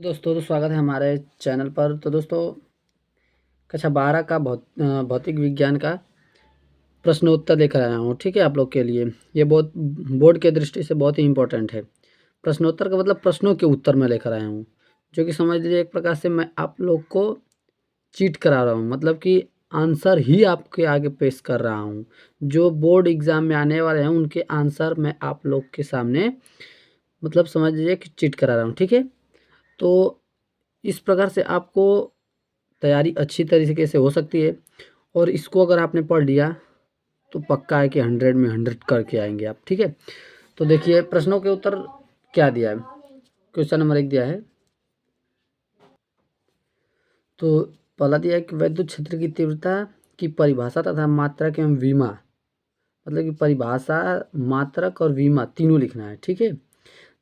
दोस्तों, तो स्वागत है हमारे चैनल पर। तो दोस्तों, कक्षा 12 का भौतिक विज्ञान का प्रश्नोत्तर लेकर आया हूँ। ठीक है, आप लोग के लिए ये बहुत बोर्ड के दृष्टि से बहुत ही इम्पोर्टेंट है। प्रश्नोत्तर का मतलब प्रश्नों के उत्तर मैं लेकर आया हूँ, जो कि समझ लीजिए एक प्रकार से मैं आप लोग को चीट करा रहा हूँ, मतलब कि आंसर ही आपके आगे पेश कर रहा हूँ। जो बोर्ड एग्ज़ाम में आने वाले हैं उनके आंसर मैं आप लोग के सामने मतलब समझ लीजिए कि चीट करा रहा हूँ। ठीक है, तो इस प्रकार से आपको तैयारी अच्छी तरीके से हो सकती है, और इसको अगर आपने पढ़ लिया तो पक्का है कि 100 में 100 करके आएंगे आप। ठीक है, तो देखिए प्रश्नों के उत्तर क्या दिया है। क्वेश्चन नंबर 1 दिया है, तो पहला दिया है कि वैद्युत क्षेत्र की तीव्रता की परिभाषा तथा मात्रक एवं विमा, मतलब कि परिभाषा, मात्रक और विमा तीनों लिखना है। ठीक है,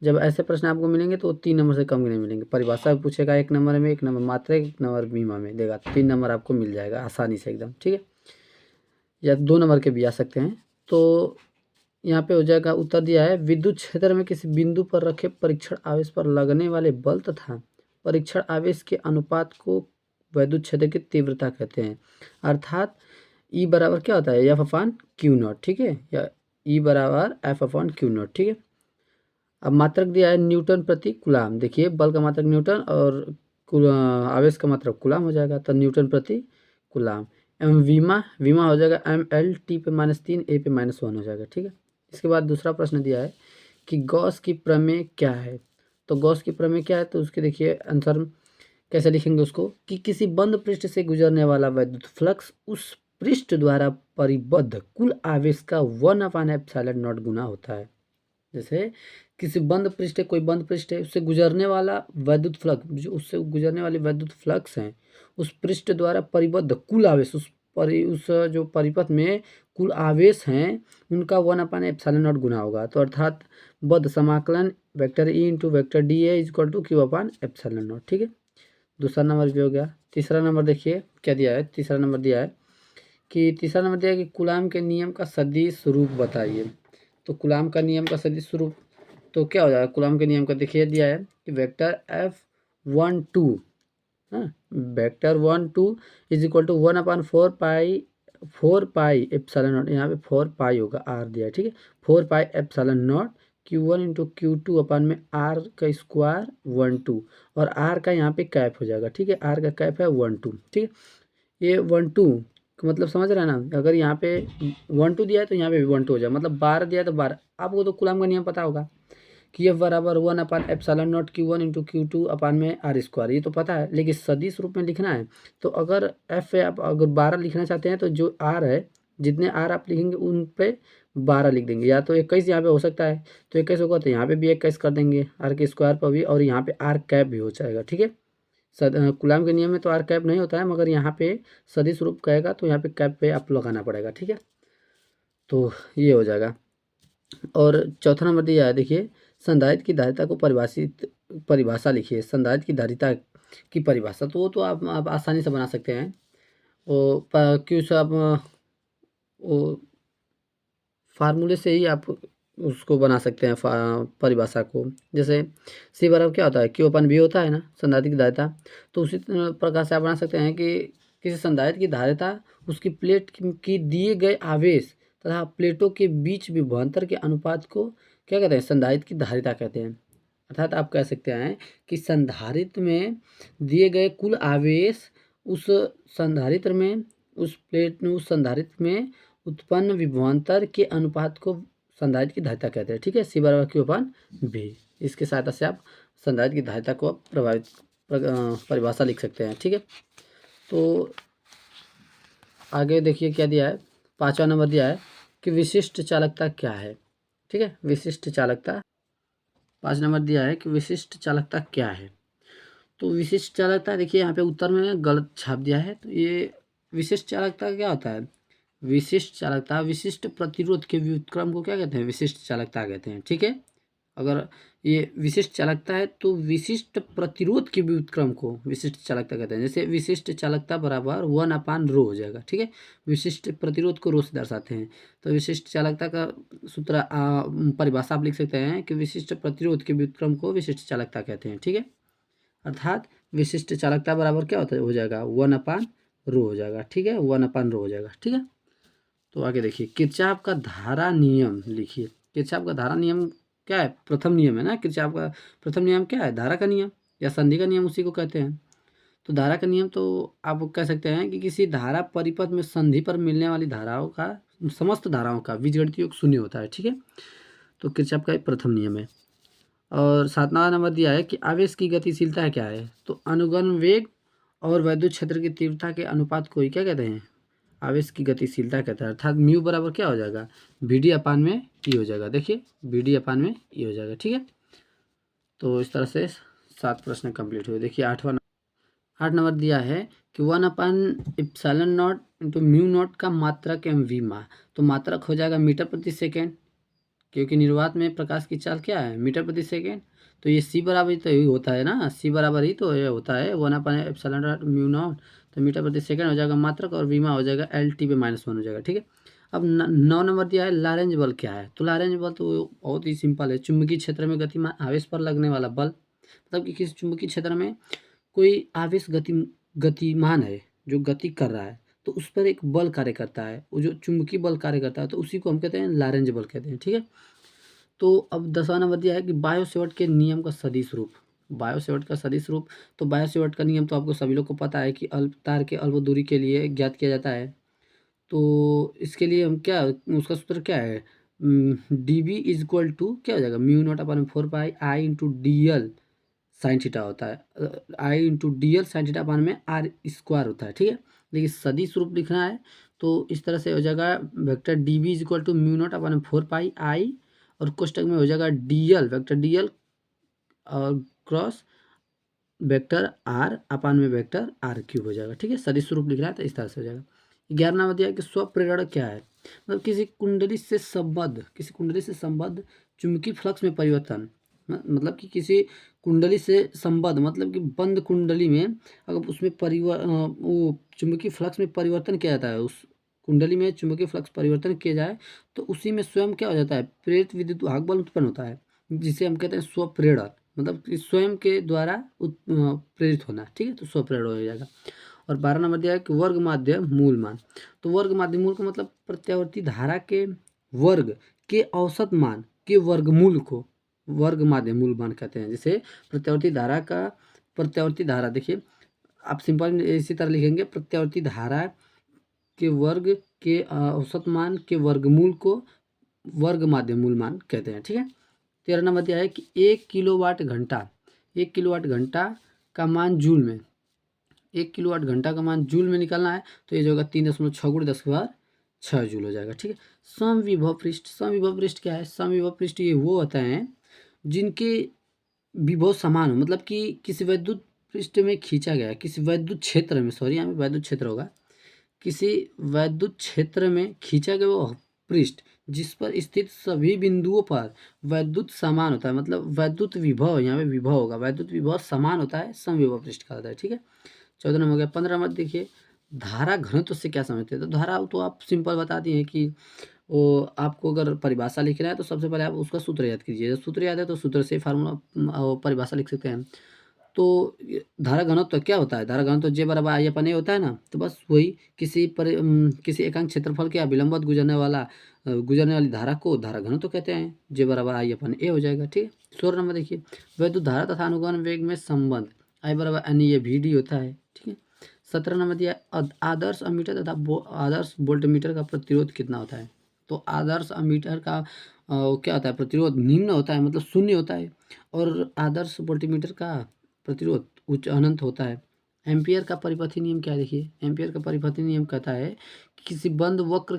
जब ऐसे प्रश्न आपको मिलेंगे तो 3 नंबर से कम के नहीं मिलेंगे। परिभाषा पूछेगा 1 नंबर में, 1 नंबर मात्रक, 1 नंबर विमा में देगा, 3 नंबर आपको मिल जाएगा आसानी से एकदम। ठीक है, या 2 नंबर के भी आ सकते हैं। तो यहाँ पे हो जाएगा, उत्तर दिया है विद्युत क्षेत्र में किसी बिंदु पर रखे परीक्षण आवेश पर लगने वाले बल तथा परीक्षण आवेश के अनुपात को वैद्युत क्षेत्र की तीव्रता कहते हैं। अर्थात ई बराबर क्या होता है, एफ अपॉन क्यू नॉट। ठीक है, या ई बराबर एफ अपॉन क्यू नॉट। ठीक है, अब मात्रक दिया है न्यूटन प्रति कूलाम। देखिए बल का मात्रक न्यूटन और आवेश का मात्रक कूलाम हो जाएगा, तो न्यूटन प्रति कूलाम। एवं विमा, विमा हो जाएगा ML T पे -3 A पे -1 हो जाएगा। ठीक है, इसके बाद दूसरा प्रश्न दिया है कि गॉस की प्रमेय क्या है। तो गॉस की प्रमेय क्या है, तो उसके देखिए आंसर कैसे लिखेंगे उसको, कि किसी बंद पृष्ठ से गुजरने वाला वैद्युत फ्लक्स उस पृष्ठ द्वारा परिबद्ध कुल आवेश का 1/ε0 गुना होता है। जैसे किसी बंद पृष्ठ है, कोई बंद पृष्ठ है, उससे गुजरने वाला वैद्युत फ्लक्स, जो उससे गुजरने वाली वैद्युत फ्लक्स हैं, उस पृष्ठ द्वारा परिबद्ध कुल आवेश, उस जो परिपथ में कुल आवेश हैं उनका 1/ε0 गुना होगा। तो अर्थात बद्ध समाकलन vector E into vector D A is equal to Q/ε0। ठीक है, दूसरा नंबर भी हो गया। तीसरा नंबर देखिए क्या दिया है, तीसरा नंबर दिया है कि कूलाम के नियम का सदिश रूप बताइए। तो कूलाम का नियम का सदिश रूप तो क्या हो जाएगा, कूलाम के नियम का देखिए दिया है कि वेक्टर F12, हाँ, वेक्टर 1 2 इज इक्वल टू 1/4 पाई यहाँ पे 4 पाई होगा, आर दिया है। ठीक है, 4 पाई ε0 Q1 इंटू Q2 अपन में आर का स्क्वायर 1 2, और आर का यहाँ पे कैप हो जाएगा। ठीक है, आर का कैप है 1 2। ठीक है, ये 1 2 मतलब समझ रहे हैं ना, अगर यहाँ पे 1 2 दिया है तो यहाँ पे भी 1 2 हो जाए, मतलब 12 दिया है तो 12। आपको तो कूलाम का नियम पता होगा कि एफ बराबर 1/ε0 Q1 इंटू Q2 अपान में आर स्क्वायर, ये तो पता है। लेकिन सदिश रूप में लिखना है तो अगर एफ है, आप अगर 12 लिखना चाहते हैं तो जो आर है, जितने आर आप लिखेंगे उन पे 12 लिख देंगे, या तो 21 यहाँ पे हो सकता है, तो 21 होगा तो यहाँ पे भी 21 कर देंगे आर के स्क्वायर पर भी, और यहाँ पे आर कैप भी हो जाएगा। ठीक है, कूलाम के नियम में तो आर कैप नहीं होता है, मगर यहाँ पे सदिश रूप कहेगा तो यहाँ पे कैप पे आप लगाना पड़ेगा। ठीक है, तो ये हो जाएगा। और चौथा नंबर दिया है, देखिए संधारित्र की धारिता को परिभाषा लिखिए। संधारित्र की धारिता की परिभाषा तो वो तो आप आसानी से बना सकते हैं। वो क्यों से आप वो फार्मूले से ही आप उसको बना सकते हैं परिभाषा को। जैसे सी बराबर क्या होता है, क्यू अपन भी होता है ना संधारित्र की धारिता, तो उसी प्रकार से आप बना सकते हैं कि किसी संधारित्र की धारिता उसकी प्लेट की दिए गए आवेश तथा प्लेटों के बीच विभवांतर के अनुपात को क्या कहते हैं, संधारित्र की धारिता कहते हैं। अर्थात आप कह सकते हैं कि संधारित्र में दिए गए कुल आवेश उस संधारित्र में, उस प्लेट में, उस संधारित्र में उत्पन्न विभवांतर के अनुपात को संधारित्र की धारिता कहते हैं। ठीक है, सी बराबर Q/V। इसके सहायता से आप संधारित्र की धारिता को परिभाषा लिख सकते हैं। ठीक है, तो आगे देखिए क्या दिया है, 5वां नंबर दिया है कि विशिष्ट चालकता क्या है। ठीक है, विशिष्ट चालकता 5 नंबर दिया है कि विशिष्ट चालकता क्या है। तो विशिष्ट चालकता देखिए यहाँ पे उत्तर में गलत छाप दिया है, तो ये विशिष्ट चालकता क्या होता है, विशिष्ट चालकता विशिष्ट प्रतिरोध के व्युत्क्रम को क्या कहते हैं, विशिष्ट चालकता कहते हैं। ठीक है, अगर ये विशिष्ट चालकता है तो विशिष्ट प्रतिरोध के व्युत्क्रम को विशिष्ट चालकता कहते हैं। जैसे विशिष्ट चालकता बराबर 1/ρ हो जाएगा। ठीक है, विशिष्ट प्रतिरोध को ρ से दर्शाते हैं, तो विशिष्ट चालकता का सूत्र परिभाषा आप लिख सकते हैं कि विशिष्ट प्रतिरोध के व्युत्क्रम को विशिष्ट चालकता कहते हैं। ठीक है, अर्थात विशिष्ट चालकता बराबर क्या होता है, हो जाएगा 1/ρ हो जाएगा। ठीक है, 1/ρ हो जाएगा। ठीक है, तो आगे देखिए किरचॉफ का धारा नियम लिखिए। किरचॉफ का धारा नियम क्या है, प्रथम नियम है ना। किरचॉफ का प्रथम नियम क्या है, धारा का नियम या संधि का नियम उसी को कहते हैं। तो धारा का नियम तो आप कह सकते हैं कि किसी धारा परिपथ में संधि पर मिलने वाली धाराओं का, समस्त धाराओं का बीजगणितीय योग शून्य होता है। ठीक है, तो किरचॉफ का प्रथम नियम है। और 7वां नंबर दिया है कि आवेश की गतिशीलता क्या है, तो अनुगमन वेग और विद्युत क्षेत्र की तीव्रता के अनुपात को ही क्या कहते हैं, आवेश की गतिशीलता कहता है। अर्थात म्यू बराबर क्या हो जाएगा, BD अपान में ई हो जाएगा। देखिए BD अपान में ई हो जाएगा। ठीक है, तो इस तरह से 7 प्रश्न कंप्लीट हुए। देखिए 8 नंबर दिया है कि 1/ε0 इंटू म्यू नॉट का मात्रक MV मा, तो मात्रक हो जाएगा मीटर प्रति सेकेंड, क्योंकि निर्वात में प्रकाश की चाल क्या है, मीटर प्रति सेकेंड। तो ये C बराबर ही तो यही होता है ना, C बराबर ही तो ये होता है 1/ε0 म्यू नॉट, तो मीटर प्रति सेकेंड हो जाएगा मात्रक, और वीमा हो जाएगा LT/-1 हो जाएगा। ठीक है, अब 9 नंबर दिया है लॉरेंज बल क्या है, तो लॉरेंज बल तो बहुत ही सिंपल है, चुंबकीय क्षेत्र में गतिमान आवेश पर लगने वाला बल, मतलब कि किसी चुंबकीय क्षेत्र में कोई आवेश गतिमान है जो गति कर रहा है, तो उस पर एक बल कार्य करता है, वो जो चुंबकीय बल कार्य करता है, तो उसी को हम कहते हैं लॉरेंज बल कहते हैं। ठीक है, तो अब 10वां नंबर दिया है कि बायो सेवर्ट के नियम का सदिश रूप। बायो सेवर्ट का सदिश रूप, तो बायो सेवर्ट का नियम तो आपको सभी लोग को पता है कि तार के अल्प दूरी के लिए ज्ञात किया जाता है। तो इसके लिए हम क्या, उसका सूत्र क्या है, DB इज इक्वल टू क्या हो जाएगा, म्यू नॉट अपन 4 पाई आई इंटू DL साइन थीटा होता है, आई इंटू DL साइन थीटा अपन में R² होता है। ठीक है, लेकिन सदिश रूप लिखना है तो इस तरह से हो जाएगा, vector DB is equal to mu naught upon 4 pi I, और कोष्टक में हो जाएगा DL, वेक्टर DL और क्रॉस वेक्टर R अपान में वेक्टर R³ हो जाएगा। ठीक है, सदिश स्वरूप लिख रहा है तो इस तरह से हो जाएगा। 11वां नंबर दिया कि स्वप्रेरण क्या है, मतलब किसी कुंडली से संबद्ध चुंबकीय फ्लक्स में परिवर्तन, मतलब कि किसी कुंडली से संबद्ध, मतलब कि बंद कुंडली में अगर उसमें वो चुंबकीय फ्लक्स में परिवर्तन किया जाता है, उस कुंडली में चुंबकीय फ्लक्स परिवर्तन किया जाए तो उसी में स्वयं क्या हो जाता है, प्रेरित विद्युत वाहक बल उत्पन्न होता है, जिसे हम कहते हैं स्वप्रेरण, मतलब कि स्वयं के द्वारा प्रेरित होना। ठीक है, तो स्वप्रेरण हो जाएगा। और 12 नंबर दिया है कि वर्ग माध्य मूल मान, तो वर्ग माध्य मूल को मतलब प्रत्यावर्ती धारा के वर्ग के औसत मान के वर्गमूल को वर्ग माध्य मूल मान कहते हैं। जैसे प्रत्यावर्ती धारा देखिए आप सिंपल इसी तरह लिखेंगे, प्रत्यावर्ती धारा के वर्ग के औसत मान के वर्गमूल को वर्ग माध्य मूल मान कहते हैं। ठीक है, 13 नंबर दिया है कि 1 किलोवाट घंटा का मान जूल में, 1 किलोवाट घंटा का मान जूल में निकालना है, तो ये जो होगा 3.6 × 10⁻6 जूल हो जाएगा। ठीक है, समविभव पृष्ठ क्या है, समविभव पृष्ठ ये वो होता है जिनके विभव समान हो, मतलब कि किसी वैद्युत पृष्ठ में खींचा गया, किसी वैद्युत क्षेत्र में, सॉरी यहाँ पे वैद्युत क्षेत्र होगा, किसी वैद्युत क्षेत्र में खींचा गया वो पृष्ठ जिस पर स्थित सभी बिंदुओं पर वैद्युत समान होता है, मतलब वैद्युत विभव, यहाँ पे विभव होगा, वैद्युत विभव समान होता है, समविभव पृष्ठ कहलाता है। ठीक है, 14 नंबर हो गया। 15 नंबर देखिए धारा घनत्व से क्या समझते हैं, तो धारा तो आप सिंपल बता दिए हैं कि वो आपको अगर परिभाषा लिखना है तो सबसे पहले आप उसका सूत्र याद कीजिए, सूत्र याद है तो सूत्र से फार्मूला परिभाषा लिख सकते हैं। तो धारा घनत्व क्या होता है, धारा घनत्व J बराबर I/A होता है ना, तो बस वही किसी एकांक क्षेत्रफल के अभिलंबवत गुजरने वाली धारा को धारा घनत्व कहते हैं, J बराबर I/A हो जाएगा। ठीक है, 16 नंबर देखिए वैद्युत धारा तथा अनुगमन वेग में संबंध I बराबर NE/VD होता है। ठीक है, 17 नंबर दिया आदर्श अमीटर तथा आदर्श वोल्टमीटर का प्रतिरोध कितना होता है, तो आदर्श अमीटर का क्या होता है, प्रतिरोध निम्न होता है, मतलब शून्य होता है, और आदर्श वोल्टमीटर का प्रतिरोध उच्च अनंत होता है। एम्पियर का परिपथी नियम क्या है, देखिए एम्पियर का परिपथी नियम कहता है कि किसी बंद वक्र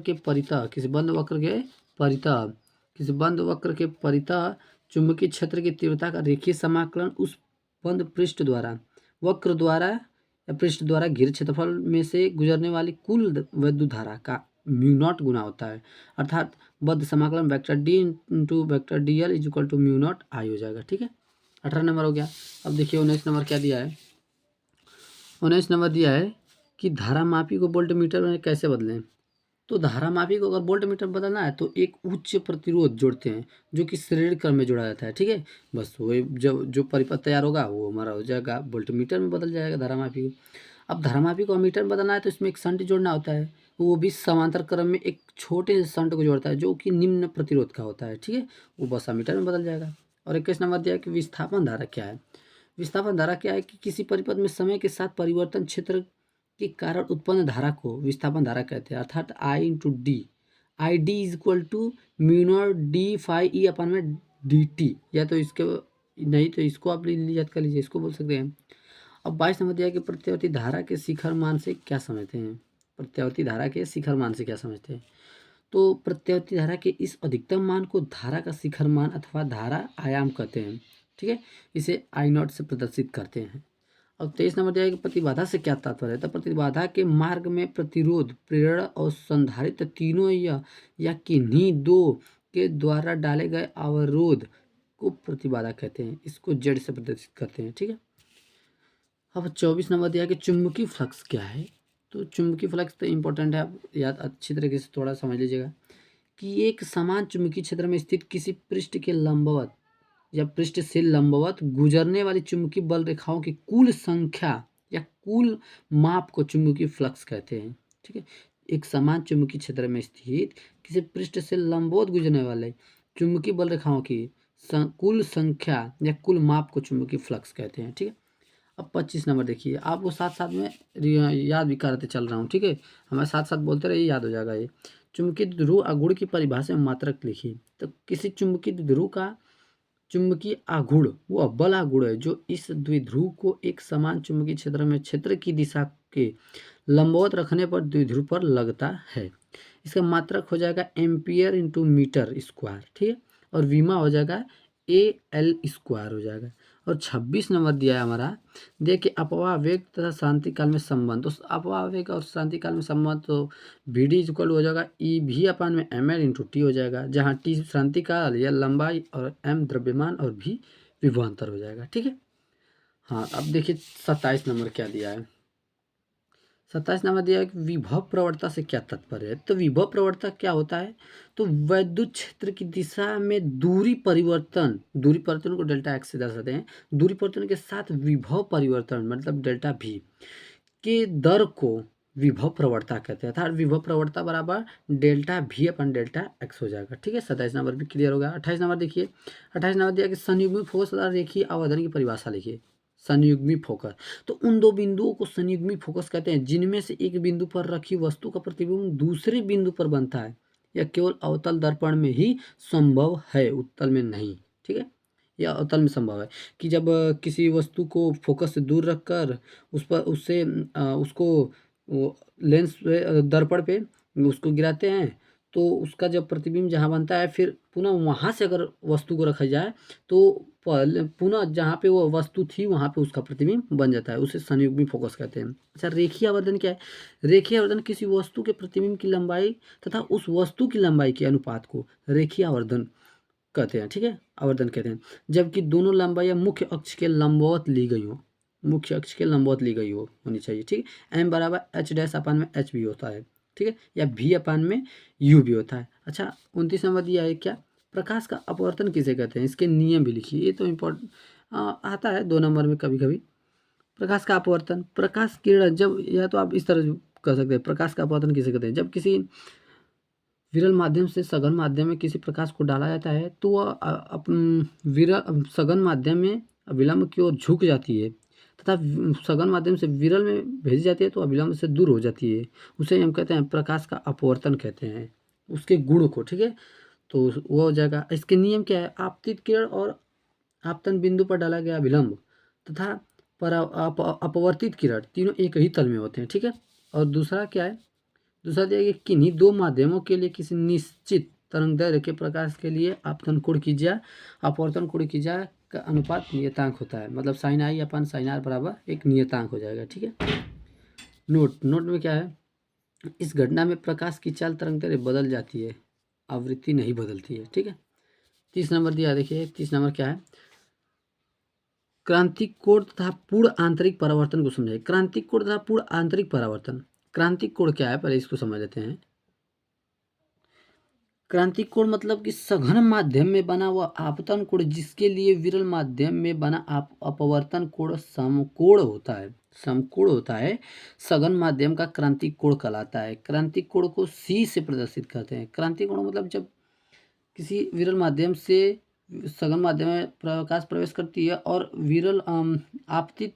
के परितः चुंबकीय क्षेत्र की तीव्रता का रेखीय समाकलन उस बंद पृष्ठ द्वारा वक्र द्वारा या पृष्ठ द्वारा घिरे क्षेत्रफल में से गुजरने वाली कुल वैद्युत धारा का म्यू नॉट गुना होता है, अर्थात बद्ध समाकलन vector D into vector DL is equal to mu naught I हो जाएगा। ठीक है, 18 नंबर हो गया। अब देखिए 19 नंबर क्या दिया है, 19 नंबर दिया है कि धारा मापी को वोल्टमीटर में कैसे बदलें, तो धारामापी को अगर वोल्ट मीटर बदलना है तो एक उच्च प्रतिरोध जोड़ते हैं जो कि श्रेणी क्रम में जोड़ा जाता है, ठीक है। बस वही जब जो परिपथ तैयार होगा वो हमारा हो जाएगा वोल्ट मीटर में बदल जाएगा धारामापी को। अब धारामापी को मीटर में बदलना है तो इसमें एक शंट जोड़ना होता है, वो भी समांतर क्रम में एक छोटे से शंट को जोड़ता है जो कि निम्न प्रतिरोध का होता है, ठीक है। वो बस मीटर में बदल जाएगा। और 21 नंबर दिया है कि विस्थापन धारा क्या है। विस्थापन धारा क्या है कि किसी परिपथ में समय के साथ परिवर्तन क्षेत्र के कारण उत्पन्न धारा को विस्थापन धारा कहते हैं, अर्थात I into D. I D is equal to mu D phi E upon में डी टी, या तो इसके नहीं तो इसको आप याद कर लीजिए, इसको बोल सकते हैं। अब 22 नंबर दिया है कि प्रत्यावर्ती धारा के शिखर मान से क्या समझते हैं। प्रत्यावर्ती धारा के शिखर मान से क्या समझते हैं। तो प्रत्यावर्ती धारा के इस अधिकतम मान को धारा का शिखर मान अथवा धारा आयाम कहते हैं, ठीक है। इसे आई नॉट से प्रदर्शित करते हैं। अब 23 नंबर दिया है कि प्रतिबाधा से क्या तात्पर्य है। तो प्रतिबाधा के मार्ग में प्रतिरोध, प्रेरणा और संधारित्र तीनों या किन्हीं दो के द्वारा डाले गए अवरोध को प्रतिबाधा कहते हैं। इसको जेड से प्रदर्शित करते हैं, ठीक है। अब 24 नंबर दिया कि चुंबकीय फ्लक्स क्या है। तो चुंबकीय फ्लक्स तो इंपॉर्टेंट है, आप याद अच्छी तरीके से थोड़ा समझ लीजिएगा कि एक समान चुंबकीय क्षेत्र में स्थित किसी पृष्ठ के लंबवत या पृष्ठ से लंबवत गुजरने वाली चुंबकीय बल रेखाओं की कुल संख्या या कुल माप को चुंबकीय फ्लक्स कहते हैं, ठीक है। एक समान चुंबकीय क्षेत्र में स्थित किसी पृष्ठ से लंबवत गुजरने वाले चुंबकीय बल रेखाओं की कुल संख्या या कुल माप को चुंबकीय फ्लक्स कहते हैं, ठीक है। अब 25 नंबर देखिए, आप वो साथ साथ में याद भी कराते चल रहा हूँ, ठीक है। हमारे साथ साथ बोलते रहिए, याद हो जाएगा ये। चुंबकीय ध्रुव आघूर्ण की परिभाषा में मात्रक लिखिए। तो किसी चुंबकीय ध्रुव का चुंबकीय आघूर्ण वो बल आघूर्ण है जो इस द्विध्रुव को एक समान चुंबकीय क्षेत्र में क्षेत्र की दिशा के लंबवत रखने पर द्विध्रुव पर लगता है। इसका मात्रक हो जाएगा एम्पियर इंटू मीटर स्क्वायर, ठीक है। और विमा हो जाएगा ए एल स्क्वायर हो जाएगा। और 26 नंबर दिया है हमारा, देखिए अपवाह वेग तथा शांति काल में संबंध। तो अपवाह वेग और शांति काल में संबंध तो वी डी इक्वल हो जाएगा ई भी अपन में एम एल इंटू टी हो जाएगा, जहाँ टी शांति काल या लंबाई और एम द्रव्यमान और भी विभवांतर हो जाएगा, ठीक है। हाँ, अब देखिए 27 नंबर क्या दिया है। 27 नंबर दिया है कि विभव प्रवणता से क्या तात्पर्य है। तो विभव प्रवणता क्या होता है। तो वैद्युत क्षेत्र की दिशा में दूरी परिवर्तन को डेल्टा एक्स से दर्शाते हैं। दूरी परिवर्तन के साथ विभव परिवर्तन मतलब डेल्टा भी के दर को विभव प्रवणता कहते हैं, अर्थात विभव प्रवणता बराबर डेल्टा भी अपन डेल्टा एक्स हो जाएगा, ठीक है। 27 नंबर भी क्लियर हो गया। 28 नंबर देखिए, 28 नंबर दिया कि संयुग्मित फोकस तथा रेखीय आवर्धन की परिभाषा लिखिए। संयुग्मी फोकस, तो उन दो बिंदुओं को संयुग्मी फोकस कहते हैं जिनमें से एक बिंदु पर रखी वस्तु का प्रतिबिंब दूसरे बिंदु पर बनता है। यह केवल अवतल दर्पण में ही संभव है, उत्तल में नहीं, ठीक है। यह अवतल में संभव है कि जब किसी वस्तु को फोकस से दूर रखकर उस पर उससे उसको लेंस दर्पण पे उसको गिराते हैं तो उसका जब प्रतिबिंब जहाँ बनता है फिर पुनः वहाँ से अगर वस्तु को रखा जाए तो पहले पुनः जहाँ पे वो वस्तु थी वहाँ पे उसका प्रतिबिंब बन जाता है, उसे संयुग्मी फोकस कहते हैं। अच्छा, रेखीय आवर्धन क्या है। रेखीय आवर्धन किसी वस्तु के प्रतिबिंब की लंबाई तथा उस वस्तु की लंबाई के अनुपात को रेखीय आवर्धन कहते हैं, ठीक है, आवर्धन कहते हैं। जबकि दोनों लंबाई मुख्य अक्ष के लंबवत ली गई हो, मुख्य अक्ष के लंबवत ली गई हो होनी चाहिए, ठीक है। एम बराबर एच डैश अपान में एच भी होता है, ठीक है, या भी अपान में यू भी होता है। अच्छा, 29 नंबर दिया है क्या, प्रकाश का अपवर्तन किसे कहते हैं, इसके नियम भी लिखिए। ये तो इम्पोर्टेंट आता है 2 नंबर में कभी कभी। प्रकाश का अपवर्तन, प्रकाश किरण जब, या तो आप इस तरह कर सकते हैं, प्रकाश का अपवर्तन किसे कहते हैं, जब किसी विरल माध्यम से सघन माध्यम में किसी प्रकाश को डाला जाता है तो वह विरल सघन माध्यम में अविलंब की ओर झुक जाती है तथा सघन माध्यम से विरल में भेजी जाती है तो अविलंब से दूर हो जाती है। उसे हम कहते हैं प्रकाश का अपवर्तन कहते हैं, उसके गुण को, ठीक है। तो वो हो जाएगा। इसके नियम क्या है, आपतित किरण और आपतन बिंदु पर डाला गया विलंब तथा अपवर्तित किरण तीनों एक ही तल में होते हैं, ठीक है। और दूसरा क्या है, दूसरा दिया कि किन्हीं दो माध्यमों के लिए किसी निश्चित तरंगदैर्घ्य के प्रकाश के लिए आपतन कोण की ज्या अपवर्तन कोण की ज्या का अनुपात नियतांक होता है, मतलब sine i upon sine r बराबर एक नियतांक हो जाएगा, ठीक है। नोट में क्या है, इस घटना में प्रकाश की चाल तरंगदैर्घ्य बदल जाती है, आवृत्ति नहीं बदलती है, ठीक है। 30 नंबर दिया, देखिए 30 नंबर क्या है, क्रांतिक कोण तथा पूर्ण आंतरिक परावर्तन को समझाइए। क्रांतिक कोण तथा पूर्ण आंतरिक परावर्तन, क्रांतिक कोण क्या है पहले इसको समझ लेते हैं। क्रांतिक कोण मतलब कि सघन माध्यम में बना हुआ आपतन कोण जिसके लिए विरल माध्यम में बना अपवर्तन कोण समकोण होता है। समकोण होता है, सघन माध्यम का क्रांतिक कोण कहलाता है। क्रांतिक कोण को सी से प्रदर्शित करते हैं। क्रांतिक कोण मतलब जब किसी विरल माध्यम से सघन माध्यम में प्रकाश प्रवेश करती है और विरल आपतित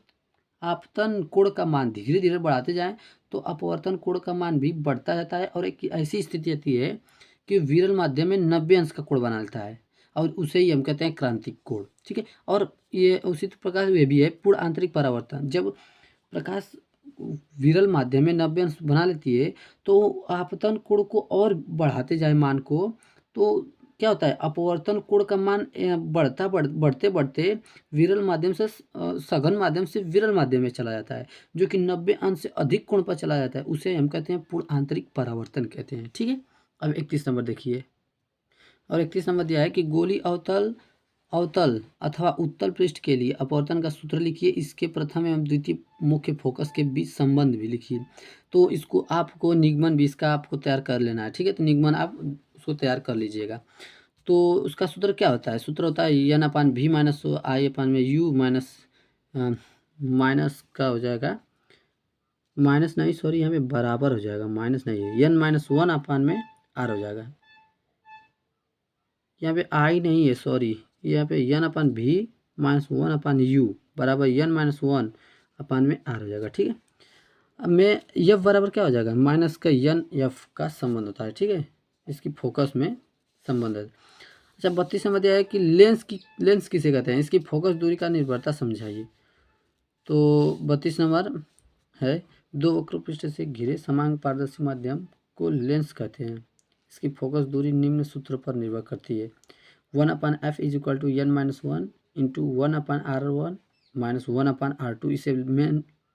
आपतन कोण का मान धीरे धीरे बढ़ाते जाएं तो अपवर्तन कोण का मान भी बढ़ता जाता है और एक ऐसी स्थिति आती है कि विरल माध्यम में 90 अंश का कोण बना लेता है और उसे ही हम कहते हैं क्रांतिक कोण। ठीक है, और ये उसी प्रकार ये भी है पूर्ण आंतरिक परावर्तन। जब प्रकाश विरल माध्यम में 90 अंश बना लेती है तो आपतन कोण को और बढ़ाते जाए मान को, तो क्या होता है अपवर्तन कोण का मान बढ़ते बढ़ते विरल माध्यम से सघन माध्यम से विरल माध्यम में चला जाता है, जो कि 90 अंश से अधिक कोण पर चला जाता है। उसे हम कहते हैं पूर्ण आंतरिक परावर्तन कहते हैं। ठीक है, अब 31 नंबर देखिए, और 31 नंबर दिया है कि गोली अवतल अवतल अथवा उत्तल पृष्ठ के लिए अपवर्तन का सूत्र लिखिए। इसके प्रथम एवं द्वितीय मुख्य फोकस के बीच संबंध भी लिखिए। तो इसको आपको निगमन भी इसका आपको तैयार कर लेना है। ठीक है, तो निगमन आप उसको तैयार कर लीजिएगा। तो उसका सूत्र क्या होता है? सूत्र होता है एन अपान भी माइनस आई अपान में यू माइनस माइनस का हो जाएगा, माइनस नहीं सॉरी यहाँ पे बराबर हो जाएगा, माइनस नहीं है, एन माइनस वन अपान में आर हो जाएगा। यहाँ पे आई नहीं है सॉरी, यहाँ पे एन अपान भी माइनस वन अपान यू बराबर एन माइनस वन अपान में आर हो जाएगा। ठीक है, अब में एफ बराबर क्या हो जाएगा? माइनस का एन एफ का संबंध होता है। ठीक है, इसकी फोकस में संबंध है। अच्छा 32 नंबर दिया है कि लेंस किसे कहते हैं? इसकी फोकस दूरी का निर्भरता समझाइए। तो 32 नंबर है दो वक्र पृष्ठ से घिरे समान पारदर्शी माध्यम को लेंस कहते हैं। इसकी फोकस दूरी निम्न सूत्र पर निर्भर करती है। 1/f is equal to n minus one into 1/r1 minus 1/r2। इसे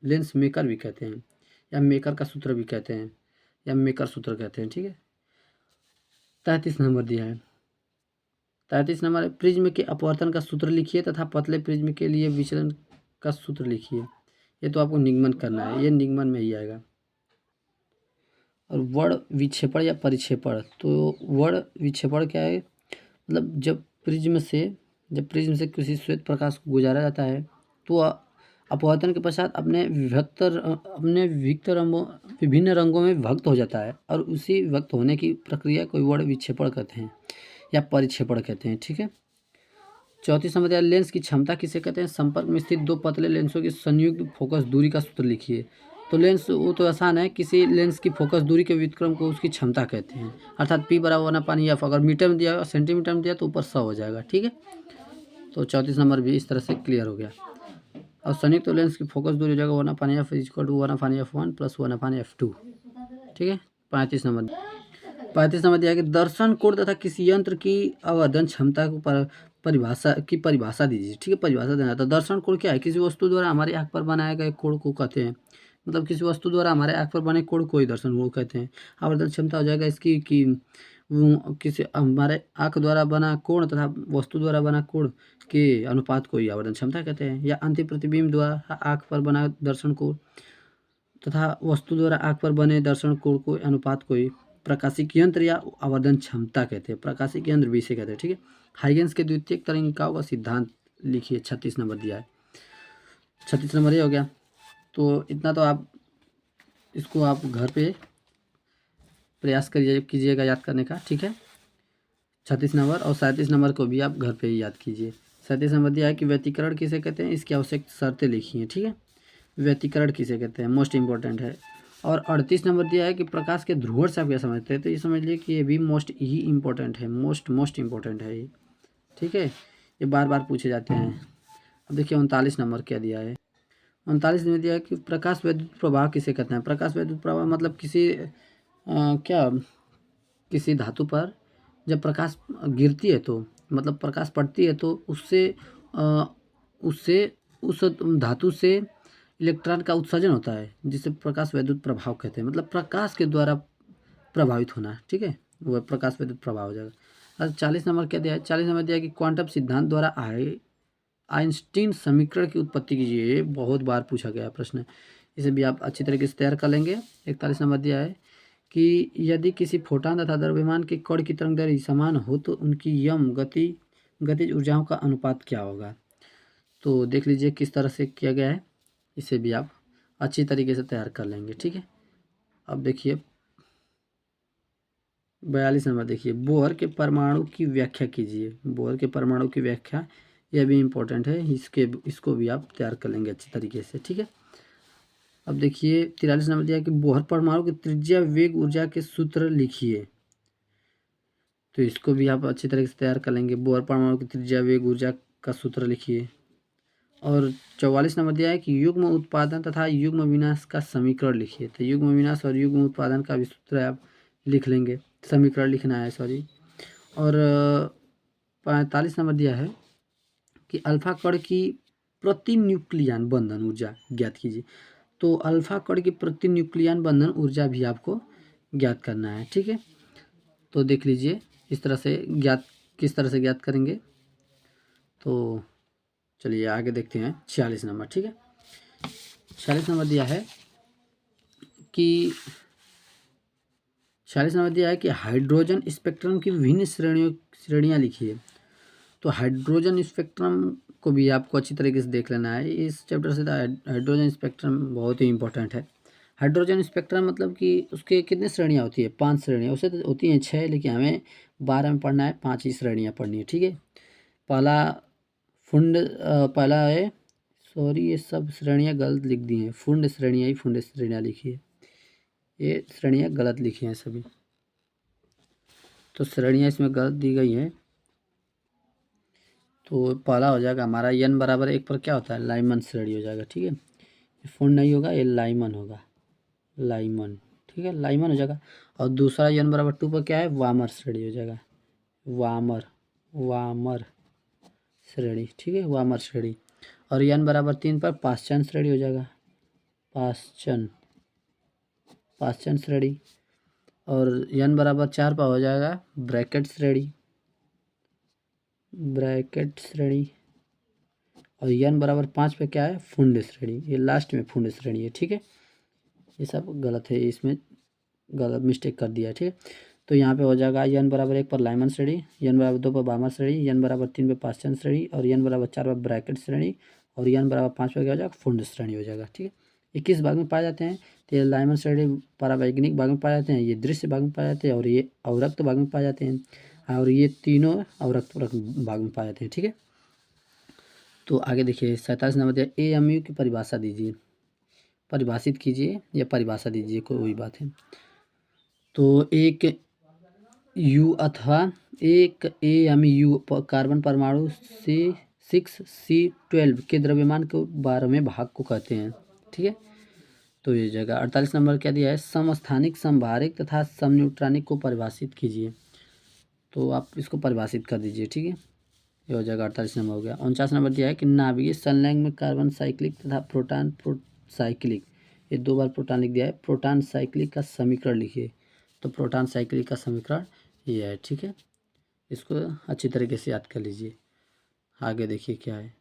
लेंस मेकर भी कहते हैं या मेकर का सूत्र भी कहते हैं या मेकर सूत्र कहते हैं। ठीक है, 33 नंबर दिया है। 33 नंबर प्रिज्म के अपवर्तन का सूत्र लिखिए तथा पतले प्रिज्म के लिए विचलन का सूत्र लिखिए। ये तो आपको निगमन करना है, ये निगमन में ही आएगा। और वर्ण विक्षेपण या परिक्षेपण, तो वर्ण विक्षेपण क्या है? मतलब जब प्रिज्म से किसी श्वेत प्रकाश को गुजारा जाता है तो अपवर्तन के पश्चात अपने विभिन्न रंगों में विभक्त हो जाता है और उसी विभक्त होने की प्रक्रिया को वर्ण विक्षेपण कहते हैं या परिक्षेपण कहते हैं। ठीक है, 34 नंबर दिया लेंस की क्षमता किसे कहते हैं? संपर्क में स्थित दो पतले लेंसों की संयुक्त फोकस दूरी का सूत्र लिखिए। तो लेंस वो तो आसान है, किसी लेंस की फोकस दूरी के व्युत्क्रम को उसकी क्षमता कहते हैं, अर्थात P बराबर 1/f। अगर मीटर में दिया सेंटीमीटर में दिया तो ऊपर 100 हो जाएगा। ठीक है, तो 34 नंबर भी इस तरह से क्लियर हो गया। और संयुक्त लेंस की फोकस दूरी हो जाएगा 1/f is equal to 1/f1 plus 1/f2। ठीक है, 35 नंबर दिया कि दर्शन कोण तथा किसी यंत्र की आवर्धन क्षमता को परिभाषा दीजिए। ठीक है, परिभाषा देना। तो दर्शन कोण क्या है? किसी वस्तु द्वारा हमारी आँख पर बनाए गए कोण को कहते हैं, मतलब किसी वस्तु द्वारा हमारे आँख पर बने कोण को ही दर्शन कोण कहते हैं। आवर्धन क्षमता हो जाएगा इसकी कि किसी हमारे आँख द्वारा बना कोण तथा वस्तु द्वारा बना कोण के अनुपात को ही आवर्धन क्षमता कहते हैं। या अंतिम प्रतिबिंब द्वारा आँख पर बना दर्शन कोण तथा वस्तु द्वारा आँख पर बने दर्शन कोण को अनुपात को ही प्रकाशिक यंत्र या आवर्धन क्षमता कहते हैं। प्रकाशिक यंत्र भी इसे कहते हैं। ठीक है, हाइगेंस के द्वितीयक तरंगिकाओं का सिद्धांत लिखिए। 36 नंबर दिया है, 36 नंबर ये हो गया। तो इतना तो आप इसको आप घर पे प्रयास कीजिएगा याद करने का। ठीक है, 36 नंबर और 37 नंबर को भी आप घर पे ही याद कीजिए। 37 नंबर दिया है कि व्यतिकरण किसे कहते हैं? इसकी आवश्यक शर्तें लिखिए। ठीक है, व्यतिकरण किसे कहते हैं, मोस्ट इंपॉर्टेंट है। और 38 नंबर दिया है कि प्रकाश के ध्रुवण से आप क्या समझते हैं? तो ये समझ लीजिए कि ये भी मोस्ट ही इम्पोर्टेंट है, मोस्ट इम्पोर्टेंट है ये। ठीक है, ये बार बार पूछे जाते हैं। अब देखिए 39 नंबर क्या दिया है। 39 में दिया है कि प्रकाश वैद्युत प्रभाव किसे कहते हैं? प्रकाश वैद्युत प्रभाव मतलब किसी धातु पर जब प्रकाश गिरती है तो मतलब प्रकाश पड़ती है तो उससे उस धातु से इलेक्ट्रॉन का उत्सर्जन होता है, जिसे प्रकाश वैद्युत प्रभाव कहते हैं। मतलब प्रकाश के द्वारा प्रभावित होना। ठीक है, वह प्रकाश वैद्युत प्रभाव हो जाएगा। और 40 नंबर क्या दिया है? 40 नंबर दिया है कि क्वांटम सिद्धांत द्वारा आइंस्टीन समीकरण की उत्पत्ति कीजिए। ये बहुत बार पूछा गया प्रश्न है, इसे भी आप अच्छी तरीके से तैयार कर लेंगे। 41 नंबर दिया है कि यदि किसी फोटॉन तथा द्रव्यमान के कण की तरंग दैर्ध्य समान हो तो उनकी यम गतिज ऊर्जाओं का अनुपात क्या होगा। तो देख लीजिए किस तरह से किया गया है, इसे भी आप अच्छी तरीके से तैयार कर लेंगे। ठीक है, अब देखिए 42 नंबर देखिए, बोहर के परमाणु की व्याख्या कीजिए। बोहर के परमाणु की व्याख्या, यह भी इम्पोर्टेंट है, इसको भी आप तैयार कर लेंगे अच्छी तरीके से। ठीक है, अब देखिए 43 नंबर दिया कि बोहर परमाणु की त्रिज्या वेग ऊर्जा के सूत्र लिखिए। तो इसको भी आप अच्छी तरीके से तैयार कर लेंगे। बोहर परमाणु की त्रिज्या वेग ऊर्जा का सूत्र लिखिए। और 44 नंबर दिया है कि युग्म उत्पादन तथा युग्म विनाश का समीकरण लिखिए। तो युग्म विनाश और युग्म उत्पादन का भी सूत्र आप लिख लेंगे, समीकरण लिखना है, सॉरी। और 45 नंबर दिया है कि अल्फा कण की प्रतिन्यूक्लियन बंधन ऊर्जा ज्ञात कीजिए। तो अल्फा कण की प्रतिन्यूक्लियन बंधन ऊर्जा भी आपको ज्ञात करना है। ठीक है, तो देख लीजिए इस तरह से किस तरह से ज्ञात करेंगे। तो चलिए आगे देखते हैं 46 नंबर। ठीक है, 46 नंबर दिया है कि 46 नंबर दिया है कि हाइड्रोजन स्पेक्ट्रम की विभिन्न श्रेणियाँ लिखिए। तो हाइड्रोजन स्पेक्ट्रम को भी आपको अच्छी तरीके से देख लेना है। इस चैप्टर से हाइड्रोजन स्पेक्ट्रम बहुत ही इंपॉर्टेंट है। हाइड्रोजन स्पेक्ट्रम मतलब कि उसके कितने श्रेणियाँ होती है, 5 श्रेणियाँ। उसे तो होती हैं 6, लेकिन हमें 12 में पढ़ना है, 5 ही श्रेणियाँ पढ़नी है। ठीक है, पहला है, सॉरी ये सब श्रेणियाँ गलत लिख दी हैं, फुंड श्रेणियाँ लिखी है, ये श्रेणियाँ गलत लिखी हैं सभी। तो श्रेणियाँ इसमें गलत दी गई हैं। तो पहला हो जाएगा हमारा n बराबर 1 पर क्या होता है, लाइमन श्रेणी हो जाएगा। ठीक है, ये फुंड नहीं होगा, ये लाइमन होगा, लाइमन। ठीक है, लाइमन हो जाएगा। और दूसरा n बराबर 2 पर क्या है, वामर श्रेणी हो जाएगा, वामर श्रेणी। ठीक है, वामर श्रेणी। और n बराबर 3 पर पाश्चन श्रेणी हो जाएगा, पाश्चन श्रेणी। और n बराबर 4 पर हो जाएगा ब्रैकेट श्रेणी। और n बराबर 5 पे क्या है, फुंड श्रेणी। ये लास्ट में फुंड श्रेणी है। ठीक है, ये सब गलत है, इसमें गलत मिस्टेक कर दिया है। ठीक है, तो यहाँ पे हो जाएगा n बराबर 1 पर लाइमन श्रेणी, n बराबर 2 पर बामर श्रेणी, n बराबर 3 पे पाश्चन श्रेणी, और n बराबर 4 पर ब्रैकेट श्रेणी, और n बराबर 5 पे क्या हो जाएगा, फुंड श्रेणी हो जाएगा। ठीक है, ये किस भाग में पाए जाते हैं, तो ये लाइमन श्रेणी परावैज्ञानिक भाग में पाए जाते हैं, ये दृश्य भाग में पाए जाते हैं, और ये अवरक्त भाग में पाए जाते हैं, और ये तीनों अवरक्त भाग में पाए जाते हैं। ठीक है, तो आगे देखिए 47 नंबर दिया, AMU की परिभाषा दीजिए, परिभाषित कीजिए या परिभाषा दीजिए, कोई बात है। तो एक AMU कार्बन परमाणु C6C12 के द्रव्यमान के 12वें भाग को कहते हैं। ठीक है, तो ये जगह 48 नंबर क्या दिया है, समस्थानिक, समभारिक तथा समन्यूट्रॉनिक को परिभाषित कीजिए। तो आप इसको परिभाषित कर दीजिए। ठीक है, ये हो जाएगा 48 नंबर हो गया। 49 नंबर दिया है कि नाभिकीय संलग्न में कार्बन साइक्लिक तथा प्रोटॉन साइक्लिक, ये 2 बार प्रोटॉन लिख दिया है, प्रोटॉन साइक्लिक का समीकरण लिखिए। तो प्रोटॉन साइक्लिक का समीकरण ये है। ठीक है, इसको अच्छी तरीके से याद कर लीजिए। आगे देखिए क्या है।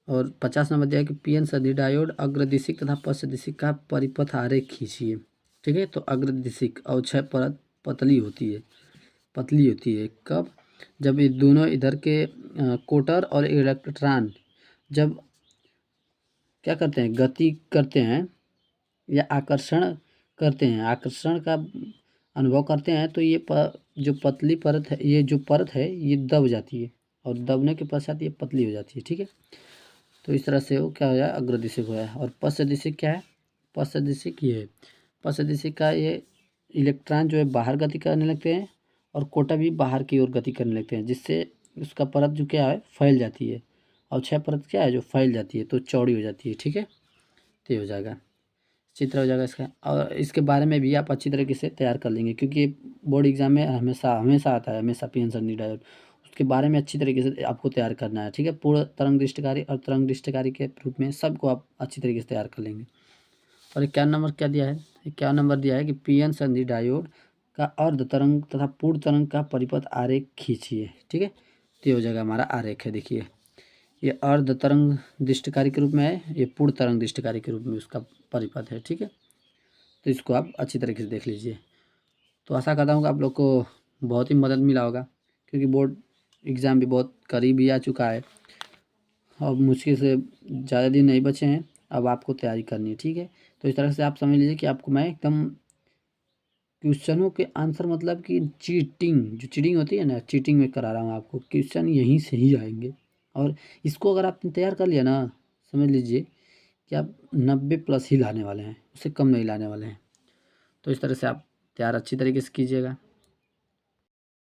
और 50 नंबर दिया है कि PN सदी डायोड अग्रदिशिक तथा पश्चदिशिक का परिपथ आरेख खींचिए। ठीक है, तो अग्रदिशिक अवक्षय परत पतली होती है कब, जब ये दोनों इधर के कोटर और इलेक्ट्रॉन जब क्या करते हैं, गति करते हैं या आकर्षण का अनुभव करते हैं, तो ये जो पतली परत है, ये जो परत है ये दब जाती है, और दबने के पश्चात ये पतली हो जाती है। ठीक है, तो इस तरह से वो क्या हो जाए, अग्रदिशिक हो जाए। और पश्चदिशिक क्या है, पश्चदिशिक ये है, पश्चदिशिक का ये इलेक्ट्रॉन जो है बाहर गति करने लगते हैं, और कोटा भी बाहर की ओर गति करने लगते हैं, जिससे उसका परत जो क्या है, फैल जाती है। और 6 परत क्या है, जो फैल जाती है, तो चौड़ी हो जाती है। ठीक है, तो ये हो जाएगा, चित्र हो जाएगा इसका। और इसके बारे में भी आप अच्छी तरीके से तैयार कर लेंगे, क्योंकि ये बोर्ड एग्जाम में हमेशा आता है, हमेशा PN सदी डायोड, उसके बारे में अच्छी तरीके से आपको तैयार करना है। ठीक है, पूर्ण तरंग दृष्टिकारी और तरंग दृष्टिकारी के रूप में सबको आप अच्छी तरीके से तैयार कर लेंगे। और 51 नंबर क्या दिया है, 51 नंबर दिया है कि PN सदी डायोड का अर्ध तरंग तथा पूर्ण तरंग का परिपथ आरेख खींचिए। ठीक है, तो ये हो जाएगा हमारा आरेख है। देखिए ये अर्ध तरंग दृष्टिकारी के रूप में है, ये पूर्ण तरंग दृष्टिकारी के रूप में उसका परिपथ है। ठीक है, तो इसको आप अच्छी तरीके से देख लीजिए। तो आशा करता हूँ कि आप लोग को बहुत ही मदद मिला होगा, क्योंकि बोर्ड एग्ज़ाम भी बहुत करीब ही आ चुका है। अब मुश्किल से ज़्यादा दिन नहीं बचे हैं, अब आपको तैयारी करनी है, ठीक है। तो इस तरह से आप समझ लीजिए कि आपको मैं एकदम क्वेश्चनों के आंसर, मतलब कि जो चीटिंग होती है ना, चीटिंग में करा रहा हूँ आपको। क्वेश्चन यहीं से ही आएंगे, और इसको अगर आपने तैयार कर लिया ना, समझ लीजिए कि आप 90+ ही लाने वाले हैं, उससे कम नहीं लाने वाले हैं। तो इस तरह से आप तैयार अच्छी तरीके से कीजिएगा।